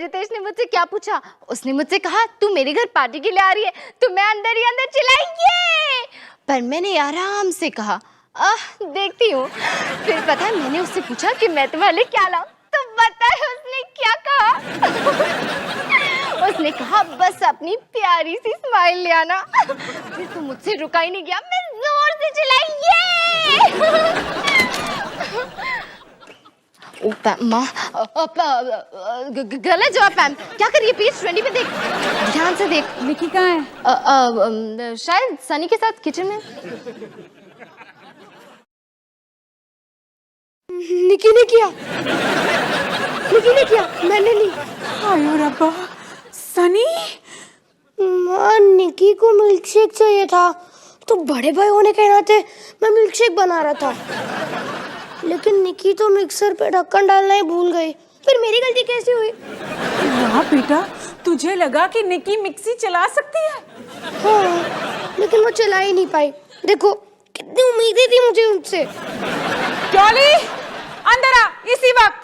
रितेश ने मुझसे क्या पूछा? उसने मुझसे कहा तू मेरे घर पार्टी के लिए आ रही है, तो मैं अंदर ही अंदर चिल्लाई ये, पर मैंने आराम से कहा देखती हूँ। फिर पता है मैंने उससे पूछा कि मैं तुम्हारे लिए क्या लाऊं, तो पता है उसने क्या कहा? उसने कहा बस अपनी प्यारी सी स्माइल ले आना। फिर तो मुझसे रुका ही नहीं गया, मैं जोर से चिल्लाई ये। माँ गलत जवाब मैम, क्या करिए? पेज 20 पे देख, ध्यान से देख। निकी कहाँ है? शायद सनी के साथ किचन में। निकी ने किया, मैंने नहीं। आयो रब्बा, सनी? माँ निकी को मिल्क शेक चाहिए था, तो बड़े भाई होने के नाते मैं मिल्क शेक बना रहा था, लेकिन निकी तो मिक्सर पे ढक्कन डालना ही भूल गई। फिर मेरी गलती कैसे हुई? वाह बेटा, तुझे लगा कि निकी मिक्सी चला सकती है? हाँ, लेकिन वो चला ही नहीं पाई। देखो कितनी उम्मीदें थी मुझे उनसे। डॉली, अंदर आ इसी वक्त।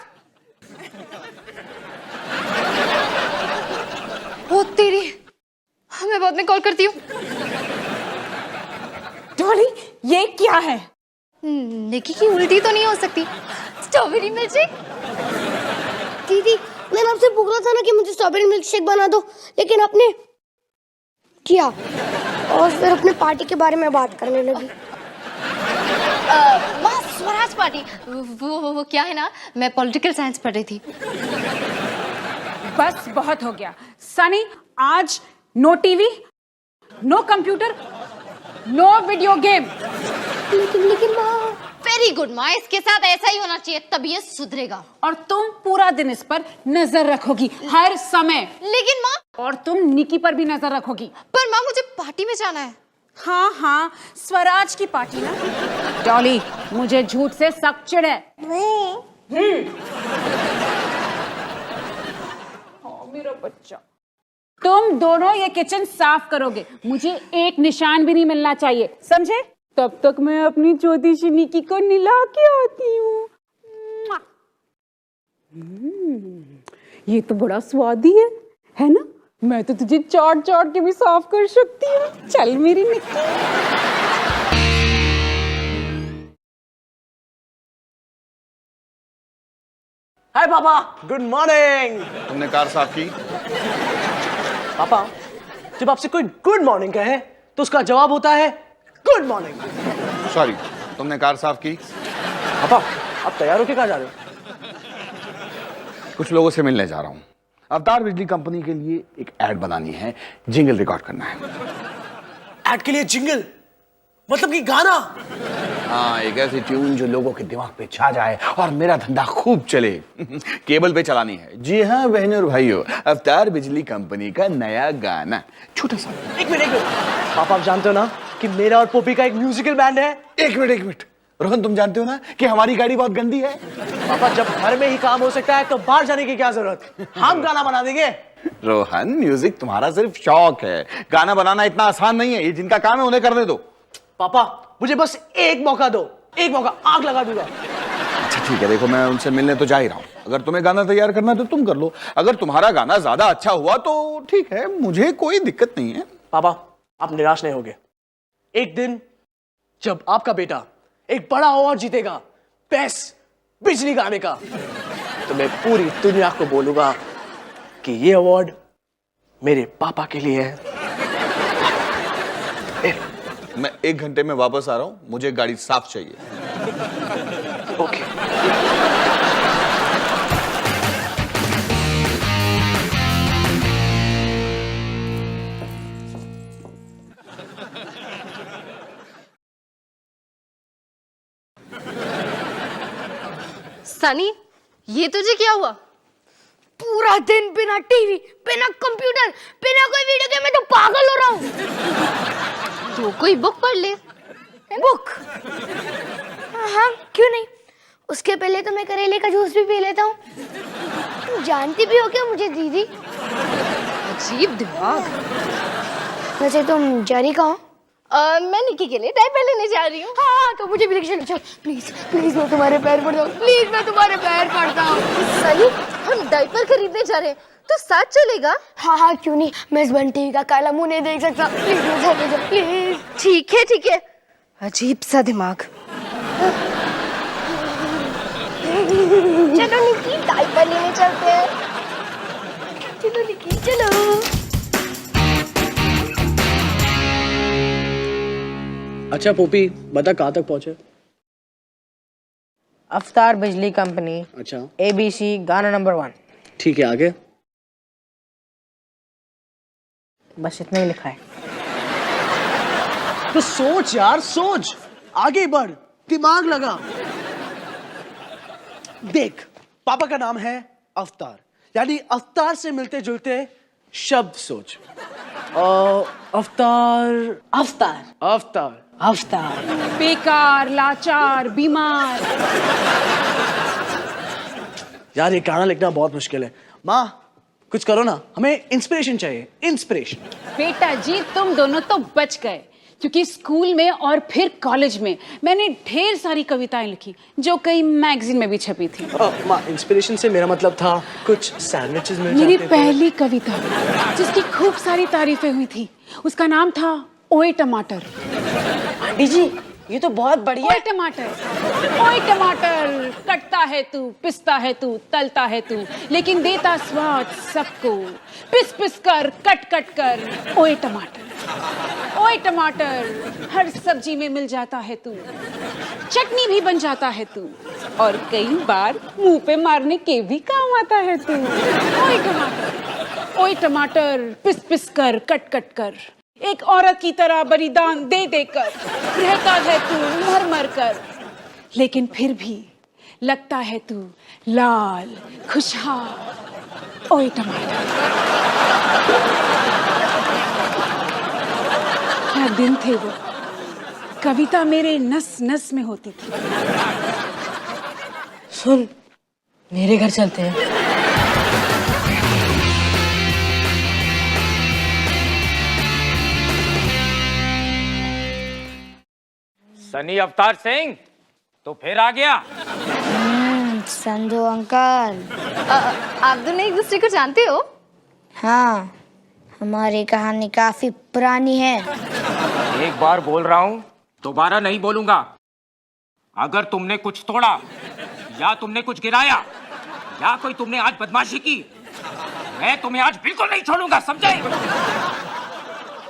ओ तेरी, मैं बाद में कॉल करती हूँ। डॉली, ये क्या है? निकी की उल्टी तो नहीं हो सकती? Strawberry milk shake. दीदी, मैंने आपसे पूछा था ना कि मुझे स्ट्रॉबेरी मिल्क शेक बना दो, लेकिन आपने किया और फिर अपने पार्टी के बारे में बात करने लगी। स्वराज पार्टी, वो क्या है ना, मैं पॉलिटिकल साइंस पढ़ रही थी। बस बहुत हो गया सनी, आज no TV, no computer, no video game. लेकिन माँ। वेरी गुड माँ, इसके साथ ऐसा ही होना चाहिए, तभी ये सुधरेगा। और तुम पूरा दिन इस पर नजर रखोगी हर समय। लेकिन माँ। और तुम निकी पर भी नजर रखोगी। पर माँ मुझे पार्टी में जाना है। हाँ हाँ, स्वराज की पार्टी ना। डॉली, मुझे झूठ से सख्त चिढ़ है। मेरा बच्चा, तुम दोनों ये किचन साफ करोगे, मुझे एक निशान भी नहीं मिलना चाहिए, समझे? तब तक मैं अपनी छोटी सी निकी को निला के आती हूँ। ये तो बड़ा स्वादी है ना? मैं तो तुझे चाट चाट के भी साफ कर सकती हूँ। चल मेरी निकी। हाय पापा, गुड मॉर्निंग। तुमने कार साफ की? पापा, जब आपसे कोई गुड मॉर्निंग कहे तो उसका जवाब होता है गुड मॉर्निंग। सॉरी, तुमने कार साफ की? पापा, आप तैयार होके कहाँ जा रहे हो? कुछ लोगों से मिलने जा रहा हूँ। अवतार बिजली कंपनी के लिए एक ऐड बनानी है, जिंगल रिकॉर्ड करना है। ऐड के लिए जिंगल? मतलब कि गाना? हाँ, एक ऐसी ट्यून जो लोगों के दिमाग पे छा जाए और मेरा धंधा खूब चले। केबल पे चलानी है। जी हाँ बहनों और भाइयों, अवतार बिजली कंपनी का नया गाना, छोटा सा। एक मिनट। पापा, आप जानते हो ना कि मेरा और पोपी का एक म्यूजिकल बैंड है। एक मिनट रोहन, तुम जानते हो ना कि हमारी गाड़ी बहुत गंदी है। पापा, जब घर में ही काम हो सकता है तो बाहर जाने की क्या जरूरत? हम गाना बना देंगे। रोहन, म्यूजिक तुम्हारा सिर्फ शौक है, गाना बनाना इतना आसान नहीं है। ये जिनका काम है उन्हें करने दो। पापा, मुझे बस एक मौका दो, एक मौका, आग लगा दूंगा। अच्छा ठीक है, देखो मैं उनसे मिलने तो जा ही रहा हूँ। अगर तुम्हें गाना तैयार करना है तो तुम कर लो। अगर तुम्हारा गाना ज्यादा अच्छा हुआ तो ठीक है, मुझे कोई दिक्कत नहीं है। पापा, आप निराश नहीं होगे। एक दिन जब आपका बेटा एक बड़ा अवार्ड जीतेगा बेस्ट बिजली गाने का, तो मैं पूरी दुनिया को बोलूंगा कि ये अवार्ड मेरे पापा के लिए है। मैं 1 घंटे में वापस आ रहा हूँ, मुझे गाड़ी साफ चाहिए। ओके। सनी, ये तुझे क्या हुआ? पूरा दिन बिना टीवी, बिना कंप्यूटर, बिना कोई वीडियो गेम में तो पागल हो रहा हूँ। तो कोई बुक पढ़ ले। बुक? हाँ, क्यों नहीं? उसके पहले तो मैं करेले का जूस भी पी लेता हूँ। तुम जानती भी हो क्या मुझे दीदी? अजीब दिमाग। वैसे तुम जा रही कहाँ? मैं निकी के लिए डायपर लेने जा रही हूँ। हाँ, तो मुझे भी लेके चलो। प्लीज प्लीज, मैं तुम्हारे पैर पड़ता हूँ। प्लीज, मैं तुम्हारे पैर पड़ता हूँ। सनी, हम डायपर खरीदने जा रहे हैं, तू साथ चलेगा? हाँ हाँ क्यों नहीं, मैं इस बंटी का काला मुंह नहीं देख सकता। प्लीज ले जा प्लीज। ठीक है। अजीब सा दिमाग। चलो निकी डायपर लेने चलते हैं। चलो निकी चलो। अच्छा पोपी, बता कहाँ तक पहुंचे? अफ्तार बिजली कंपनी, अच्छा ABC, गाना नंबर 1। ठीक है, आगे? बस इतना ही लिखा है। तो सोच यार, सोच, आगे बढ़, दिमाग लगा। देख, पापा का नाम है अफ्तार, यानी अफ्तार से मिलते जुलते शब्द सोच। अफ्तार अफ्तार, अफ्तार अफ्तार। बेकार, लाचार, बीमार। यार ये गाना लिखना बहुत मुश्किल है। माँ कुछ करो ना, हमें इंस्पिरेशन चाहिए, इंस्पिरेशन। बेटा जी तुम दोनों तो बच गए, क्योंकि स्कूल में और फिर कॉलेज में मैंने ढेर सारी कविताएं लिखी जो कई मैगजीन में भी छपी थी। माँ इंस्पिरेशन से मेरा मतलब था कुछ सैंडविचेस मिल मेरी जाते थे। पहली कविता जिसकी खूब सारी तारीफें हुई थी, उसका नाम था ओए टमाटर। आंटी जी ये तो बहुत बढ़िया ओए टमाटर, ओए टमाटर, कटता है तू, पिसता है तू, तलता है तू, लेकिन देता स्वाद सबको, पिस पिस कर, कट कट कर। ओए टमाटर, ओए टमाटर, हर सब्जी में मिल जाता है तू, चटनी भी बन जाता है तू, और कई बार मुंह पे मारने के भी काम आता है तू। ओए टमाटर, ओए टमाटर, पिस पिस कर, कट कट कर, एक औरत की तरह बलिदान दे देकर रहता है तू मर मर कर, लेकिन फिर भी लगता है तू लाल खुशहाल। ओए टमाटर। क्या दिन थे वो, कविता मेरे नस नस में होती थी। सुन, मेरे घर चलते हैं। सनी अवतार सिंह तो फिर आ गया। संधू अंकल। आप दोनों एक दूसरे को जानते हो? हाँ, हमारी कहानी काफी पुरानी है। एक बार बोल रहा हूं, दोबारा नहीं बोलूंगा। अगर तुमने कुछ तोड़ा या तुमने कुछ गिराया या कोई तुमने आज बदमाशी की, मैं तुम्हें आज बिल्कुल नहीं छोड़ूंगा, समझे?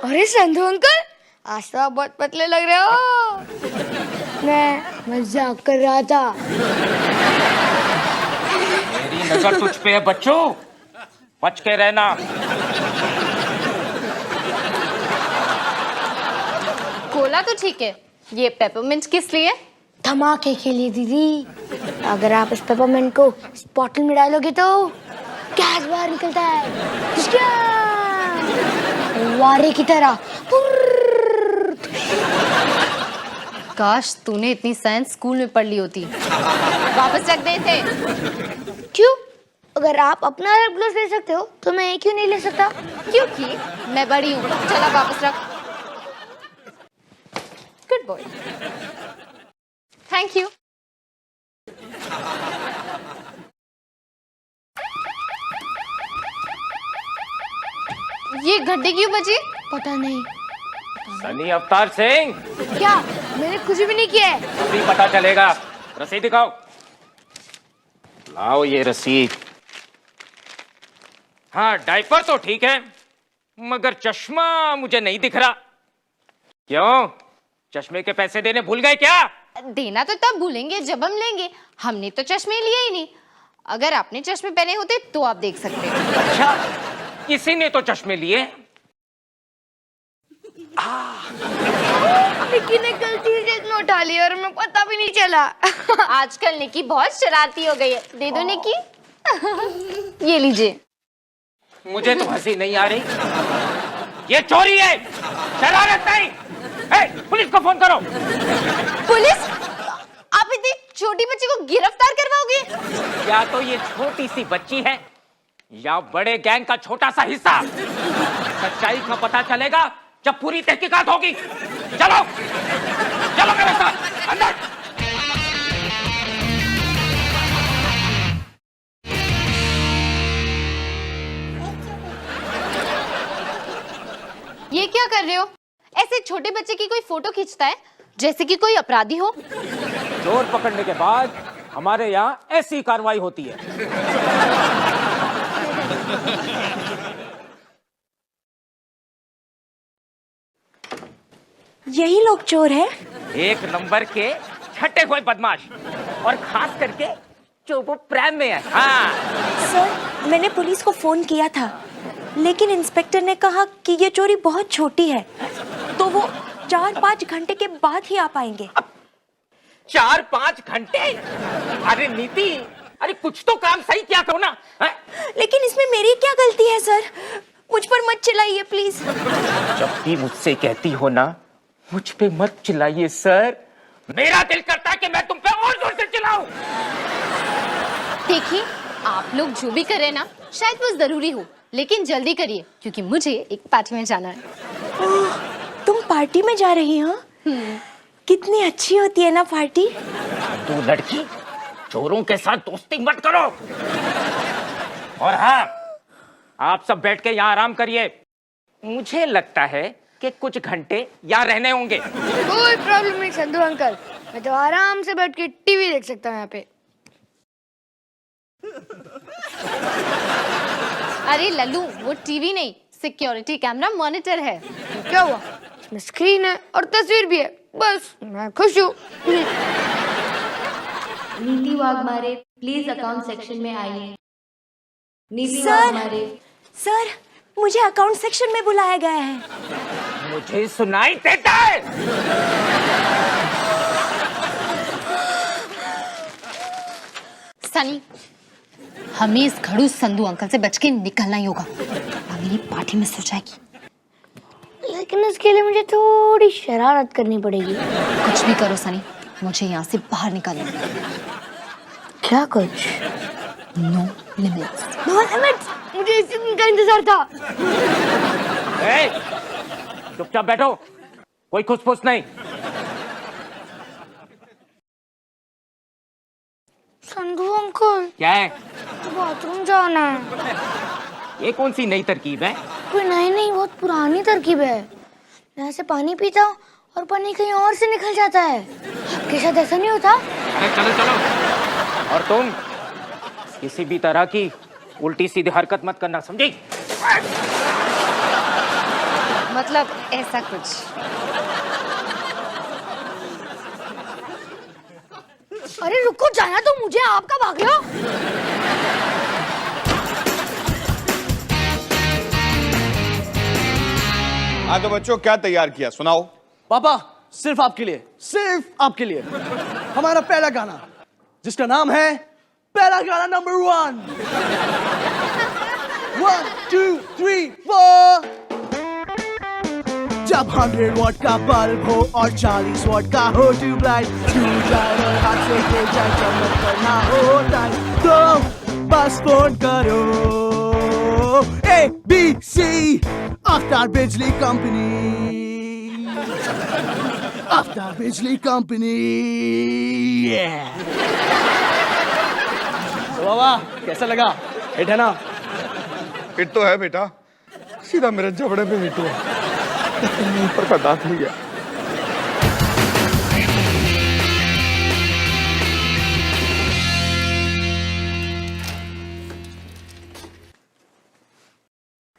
अरे संधू अंकल, आज तो आप बहुत पतले लग रहे हो। मैं मजाक कर रहा था। मेरी नजर तुझ पे है बच्चों, बच के रहना। कोला तो ठीक है, ये पेपरमिंट किस लिए? धमाके के लिए दीदी। अगर आप इस पेपरमिंट को इस बॉटल में डालोगे तो गैस बाहर निकलता है, उसका वारे की तरह। काश तूने इतनी साइंस स्कूल में पढ़ ली होती। वापस रख दे थे। क्यों? अगर आप अपना लिप ग्लॉस ले सकते हो तो मैं क्यों नहीं ले सकता? क्योंकि मैं बड़ी हूँ। चला वापस रख। Good boy. Thank you. ये घंटे क्यों बजी? पता नहीं। सनी अवतार सिंह, क्या? मैंने कुछ भी नहीं किया है। अभी पता चलेगा। रसीद दिखाओ। लाओ ये रसीद। हाँ, डायपर तो ठीक है, मगर चश्मा मुझे नहीं दिख रहा। क्यों? चश्मे के पैसे देने भूल गए क्या? देना तो तब भूलेंगे जब हम लेंगे। हमने तो चश्मे लिए ही नहीं। अगर आपने चश्मे पहने होते तो आप देख सकते हैं। अच्छा, किसी ने तो चश्मे लिए। निकी ने गलती से चश्मा उठा लिया और मैं पता भी नहीं चला। आजकल निकी बहुत शरारती हो गई है। दे दो निकी। ये लीजिए। मुझे तो हंसी नहीं आ रही। ये चोरी है, शरारत नहीं। पुलिस को फोन करो। पुलिस? आप इतनी छोटी बच्ची को गिरफ्तार करवाओगे? या तो ये छोटी सी बच्ची है या बड़े गैंग का छोटा सा हिस्सा। सच्चाई का पता चलेगा जब पूरी तहकीकात होगी। चलो चलो मेरे साथ अंदर। ये क्या कर रहे हो? ऐसे छोटे बच्चे की कोई फोटो खींचता है जैसे कि कोई अपराधी हो? चोर पकड़ने के बाद हमारे यहाँ ऐसी कार्रवाई होती है। यही लोग चोर हैं? एक नंबर के छठे हुए बदमाश, और खास करके जो वो प्रेम में है। हाँ, सर, मैंने पुलिस को फोन किया था, लेकिन इंस्पेक्टर ने कहा कि ये चोरी बहुत छोटी है, तो वो 4-5 घंटे के बाद ही आ पाएंगे। 4-5 घंटे? अरे नीति, अरे कुछ तो काम सही किया करो ना। है? लेकिन इसमें मेरी क्या गलती है सर? मुझ पर मत चिल्लाइए प्लीज। जब भी मुझसे कहती हो ना, मुझ पे मत चिल्लाइए सर, मेरा दिल करता है कि मैं तुम पे और जोर से चिल्लाऊं। देखिए, आप लोग जो भी करें ना, शायद वो जरूरी हो, लेकिन जल्दी करिए क्योंकि मुझे एक पार्टी में जाना है। ओह, तुम पार्टी में जा रही हो? कितनी अच्छी होती है ना पार्टी। तू लड़की, चोरों के साथ दोस्ती मत करो। और हाँ, आप सब बैठ के यहाँ आराम करिए। मुझे लगता है कि कुछ घंटे यहाँ रहने होंगे। कोई प्रॉब्लम नहीं संधू अंकल, मैं तो आराम से बैठ के टीवी देख सकता हूँ यहाँ पे। अरे लल्लू, वो टीवी नहीं, सिक्योरिटी कैमरा मॉनिटर है। क्या हुआ? इसमें स्क्रीन है और तस्वीर भी है, बस मैं खुश हूँ। नीति वाघमारे प्लीज अकाउंट सेक्शन में आइए। नीति सर, वाघमारे। सर, मुझे अकाउंट सेक्शन में बुलाया गया है। मुझे सुनाई देता है। सनी, हमें इस खड़ूस संधू अंकल से बच के निकलना ही होगा, मेरी पार्टी मिस हो जाएगी। लेकिन इसके लिए मुझे थोड़ी शरारत करनी पड़ेगी। कुछ भी करो सनी, मुझे यहाँ से बाहर निकालना है। क्या कुछ? No limits. No limits? मुझे इसी दिन का इंतजार था। ए, चुपचाप बैठो, कोई खुसफुस नहीं। संधू अंकल, क्या है? बाथरूम जाना है। ये कौन सी नई तरकीब है? कोई नहीं, बहुत पुरानी तरकीब है। मैं ऐसे पानी पीता हूँ और पानी कहीं और से निकल जाता है। आपके साथ ऐसा नहीं होता? अरे चलो चलो, और तुम किसी भी तरह की उल्टी सीधी हरकत मत करना, समझी? मतलब ऐसा कुछ। अरे रुको, जाना तो मुझे, आपका भाग लो। हाँ तो बच्चों, क्या तैयार किया, सुनाओ। पापा, सिर्फ आपके लिए, सिर्फ आपके लिए हमारा पहला गाना, जिसका नाम है पहला गाना नंबर 1। 1 2 3 4। जब 100 वॉट का बल्ब हो और 40 वॉट का हो ट्यूबलाइट, छू जाए और हाथ से गिर जाए, चमक करना हो टाइट, तो बस फोन करो ABC अफ्तार बिजली कंपनी, अफ्तार बिजली कंपनी। तो बाबा, कैसा लगा? हिट है ना? हिट तो है बेटा, सीधा मेरे जबड़े पे हिट हुआ, ऊपर का दांत हिल गया।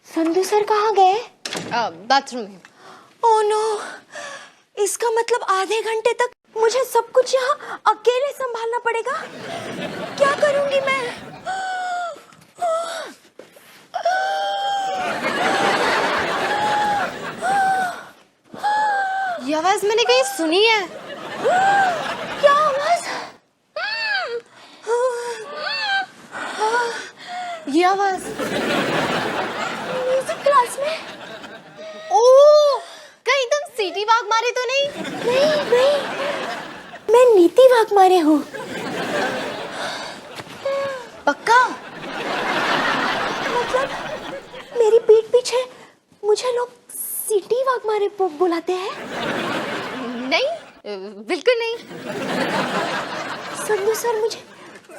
संधू सर कहाँ गए? बाथरूम में। ओह नो, इसका मतलब आधे घंटे तक मुझे सब कुछ यहाँ अकेले संभालना पड़ेगा। क्या करूंगी मैं? ये आवाज मैंने कहीं सुनी है। क्या आवाज? ये आवाज म्यूजिक क्लास में? ओह, कहीं तुम सीटी वाग मारे तो नहीं? नहीं, मैं नीति वाघमारे हूँ। पक्का? मतलब मेरी पीठ पीछे मुझे लोग सिटी वाघमारे बुलाते हैं? नहीं, बिल्कुल नहीं। संधू सर मुझे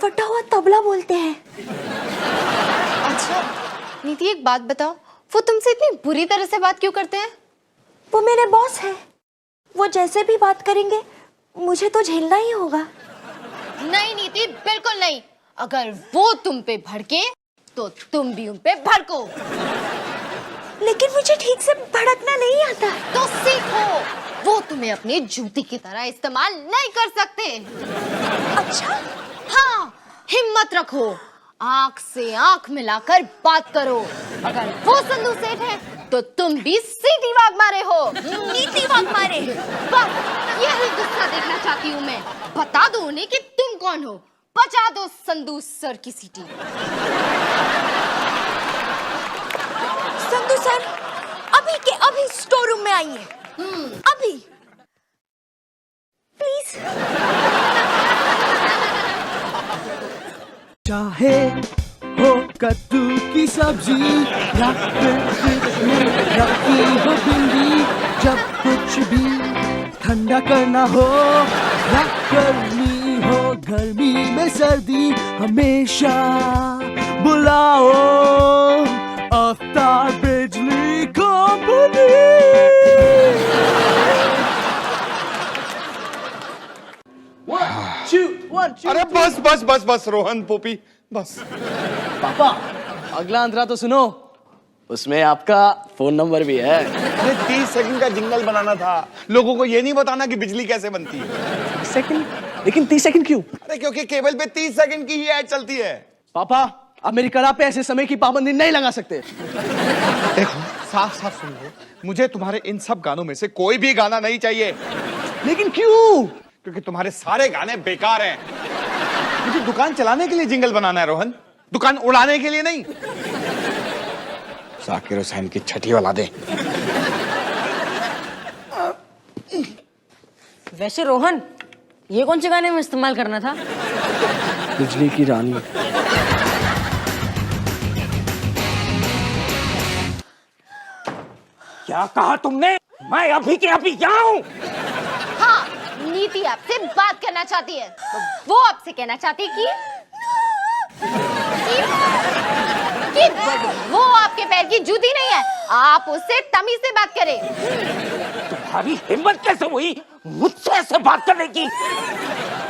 फटा हुआ तबला बोलते हैं। अच्छा नीति, एक बात बताओ, वो तुमसे इतनी बुरी तरह से बात क्यों करते हैं? वो मेरे बॉस हैं। वो जैसे भी बात करेंगे मुझे तो झेलना ही होगा। नहीं नीति, बिल्कुल नहीं। अगर वो तुम पे भड़के तो तुम भी उन पे भड़को। लेकिन मुझे ठीक से भड़कना नहीं आता। तो सीखो, वो तुम्हें अपनी जूती की तरह इस्तेमाल नहीं कर सकते। अच्छा? हाँ, हिम्मत रखो, आंख से आंख मिलाकर बात करो। अगर वो संधू सेठ है तो तुम भी सीधी वाग मारे हो। नीति वाग मारे। बस यही गुस्सा देखना चाहती हूँ मैं। बता दो उन्हें कि तुम कौन हो। बचा दो संधू सर की सीटी। संधू सर अभी के अभी स्टोर रूम में आइए। अभी प्लीज। चाहे हो कद्दू की सब्जी या फिर में रखी हो भिंडी, जब कुछ भी ठंडा करना हो या गर्मी हो, गर्मी में सर्दी, हमेशा बुलाओ अवतार बिजली कंपनी। अरे बस बस बस बस रोहन पोपी बस। पापा, अगला अंतरा तो सुनो, उसमें आपका फोन नंबर भी है। अरे 30 सेकंड का जिंगल बनाना था, लोगों को ये नहीं बताना कि बिजली कैसे बनती है। सेकंड? लेकिन 30 सेकंड क्यों? अरे क्योंकि केबल पे 30 सेकंड की ही ऐड चलती है। पापा, अब मेरी कड़ा पे ऐसे समय की पाबंदी नहीं लगा सकते। देखो साफ साफ सुन लो, मुझे तुम्हारे इन सब गानों में से कोई भी गाना नहीं चाहिए। लेकिन क्यों? क्योंकि तुम्हारे सारे गाने बेकार हैं। मुझे दुकान चलाने के लिए जिंगल बनाना है रोहन, दुकान उड़ाने के लिए नहीं। जाकिर हुसैन की छठी औलादें। वैसे रोहन, ये कौन से गाने में इस्तेमाल करना था? बिजली की रानी। क्या कहा तुमने? मैं अभी के अभी यहाँ हूँ। हाँ, नीति आपसे बात करना चाहती है। वो आपसे कहना चाहती है कि वो आपके पैर की जूती नहीं है। आप उससे तमीज से बात करें। तुम्हारी हिम्मत कैसे हुई मुझसे ऐसे बात करने की?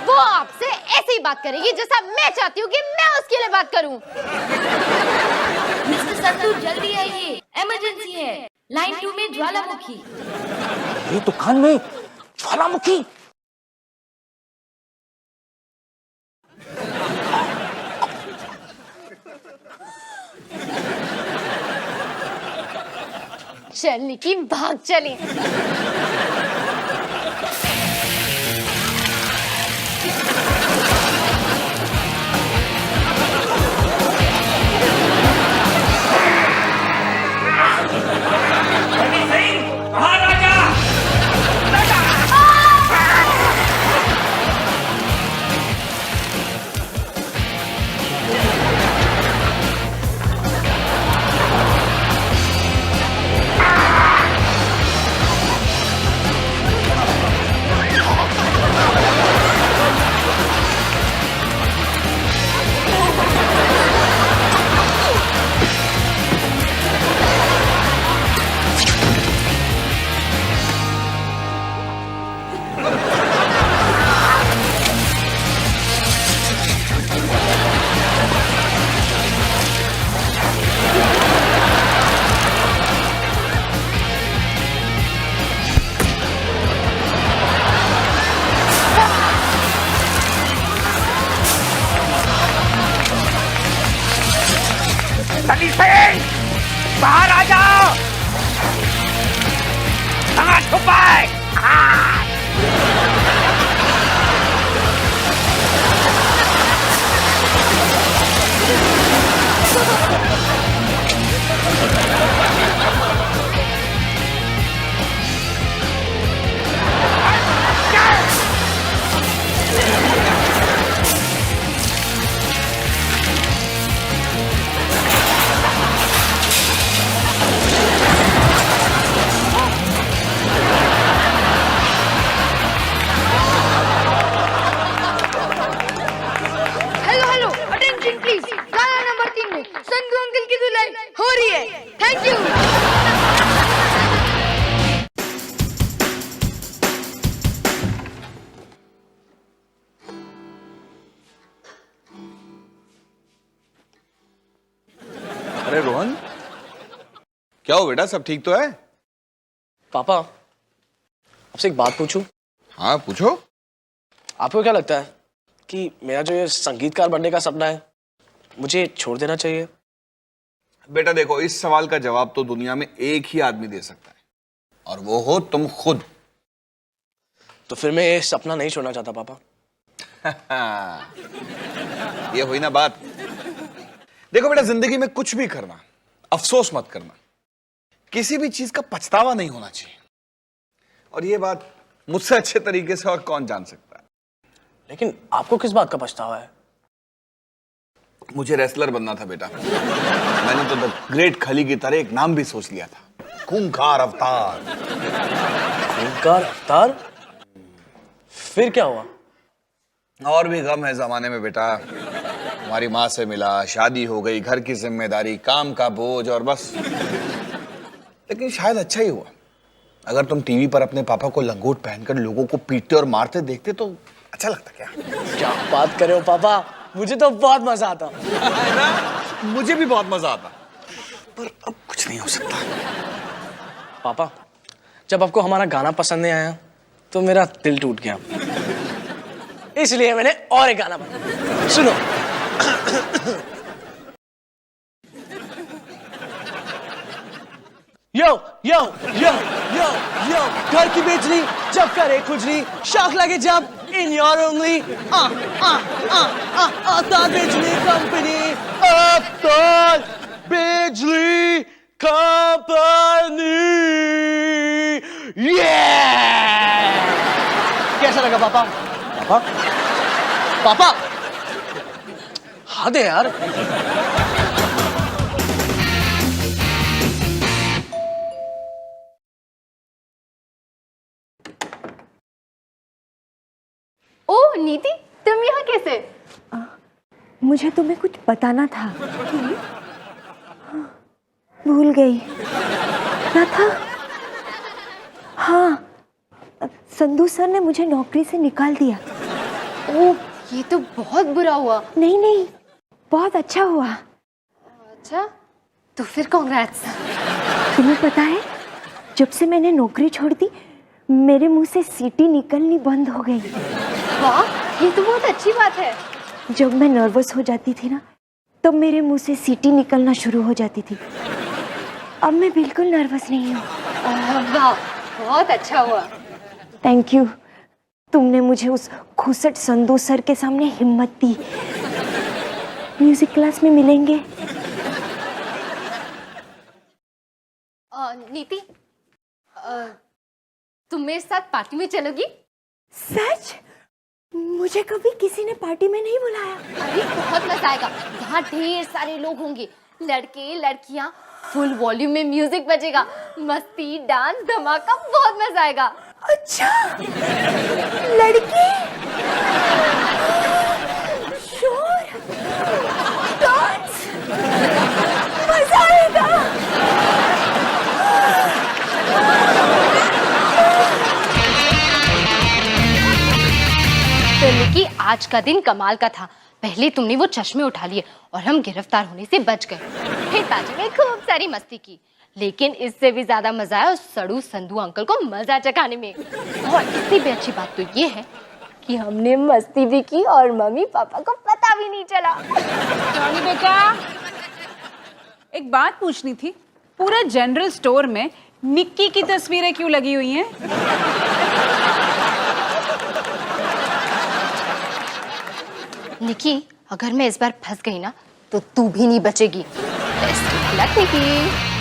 वो आपसे ऐसे ही बात करेगी जैसा मैं चाहती हूँ कि मैं उसके लिए बात करूँ। मिस्टर संधू जल्दी आइए, इमरजेंसी है। लाइन 2 में ज्वालामुखी। ये दुकान में ज्वालामुखी? चलने की भाग चले। सनी सिंह, बाहर आ जाओ। कहाँ छुपा है? Hello hello, attention please. गाना नंबर 3 में संधू अंकल की धुलाई हो रही है। क्या हो बेटा, सब ठीक तो है? पापा, आपसे एक बात पूछूं? हाँ पूछो। आपको क्या लगता है कि मेरा जो ये संगीतकार बनने का सपना है, मुझे छोड़ देना चाहिए? बेटा देखो, इस सवाल का जवाब तो दुनिया में एक ही आदमी दे सकता है, और वो हो तुम खुद। तो फिर मैं ये सपना नहीं छोड़ना चाहता पापा। ये हुई ना बात। देखो बेटा, जिंदगी में कुछ भी करना, अफसोस मत करना, किसी भी चीज का पछतावा नहीं होना चाहिए, और ये बात मुझसे अच्छे तरीके से और कौन जान सकता है। लेकिन आपको किस बात का पछतावा है? मुझे रेसलर बनना था बेटा। मैंने तो द ग्रेट खली की तरह एक नाम भी सोच लिया था, खूंखार अवतार। खूंखार अवतार? फिर क्या हुआ? और भी गम है जमाने में बेटा। हमारी माँ से मिला, शादी हो गई, घर की जिम्मेदारी, काम का बोझ, और बस। लेकिन शायद अच्छा ही हुआ। अगर तुम टीवी पर अपने पापा को लंगोट पहनकर लोगों को पीटते और मारते देखते तो अच्छा लगता। क्या बात कर रहे हो पापा, मुझे तो बहुत मजा आता। मुझे भी बहुत मजा आता, पर अब कुछ नहीं हो सकता। पापा, जब आपको हमारा गाना पसंद नहीं आया तो मेरा दिल टूट गया, इसलिए मैंने और एक गाना बनाया। सुनो। यो यो यो यो यो, घर की बिजली जब करे खुजली, शौक लगे जब इन योर उंगली, अवतार बिजली कंपनी, अवतार बिजली कंपनी। ये कैसा लगा पापा? पापा पापा, हद है यार। ओ नीति, तुम यहाँ कैसे? मुझे तुम्हें कुछ बताना था। भूल गई। क्या था? हाँ, संधू सर ने मुझे नौकरी से निकाल दिया। ओह, ये तो बहुत बुरा हुआ। नहीं नहीं, बहुत अच्छा हुआ। अच्छा, तो फिर कांग्रेट्स। तुम्हें पता है, जब से मैंने नौकरी छोड़ दी, मेरे मुंह से सीटी निकलनी बंद हो गई। वाह, ये तो बहुत अच्छी बात है। जब मैं नर्वस हो जाती थी ना, तब मेरे मुंह से सीटी निकलना शुरू हो जाती थी। अब मैं बिल्कुल नर्वस नहीं हूँ। वाह, बहुत अच्छा हुआ। Thank you. तुमने मुझे उस खुसट संधू सर के सामने हिम्मत दी। म्यूजिक क्लास में मिलेंगे। नीति, तुम मेरे साथ पार्टी में चलोगी? सच? मुझे कभी किसी ने पार्टी में नहीं बुलाया। अरे बहुत मजा आएगा, वहाँ ढेर सारे लोग होंगे, लड़के लड़कियाँ, फुल वॉल्यूम में म्यूजिक बजेगा, मस्ती, डांस, धमाका, बहुत मजा आएगा। अच्छा, लड़की, शोर, डांस, मजा आएगा। तो निकी, आज का दिन कमाल का था। पहले तुमने वो चश्मे उठा लिए और हम गिरफ्तार होने से बच गए। फिर पार्टी में खूब सारी मस्ती की, लेकिन इससे भी ज्यादा मजा आया उस सड़ू संधू अंकल को मजा चखाने में। और इससे भी अच्छी बात तो ये है कि हमने मस्ती भी की और मम्मी पापा को पता भी नहीं चला। जॉनी बेटा, एक बात पूछनी थी। पूरा जनरल स्टोर में निक्की की तस्वीरें क्यों लगी हुई हैं? निकी, अगर मैं इस बार फंस गई ना तो तू भी नहीं बचेगी। Best of luck Nikki.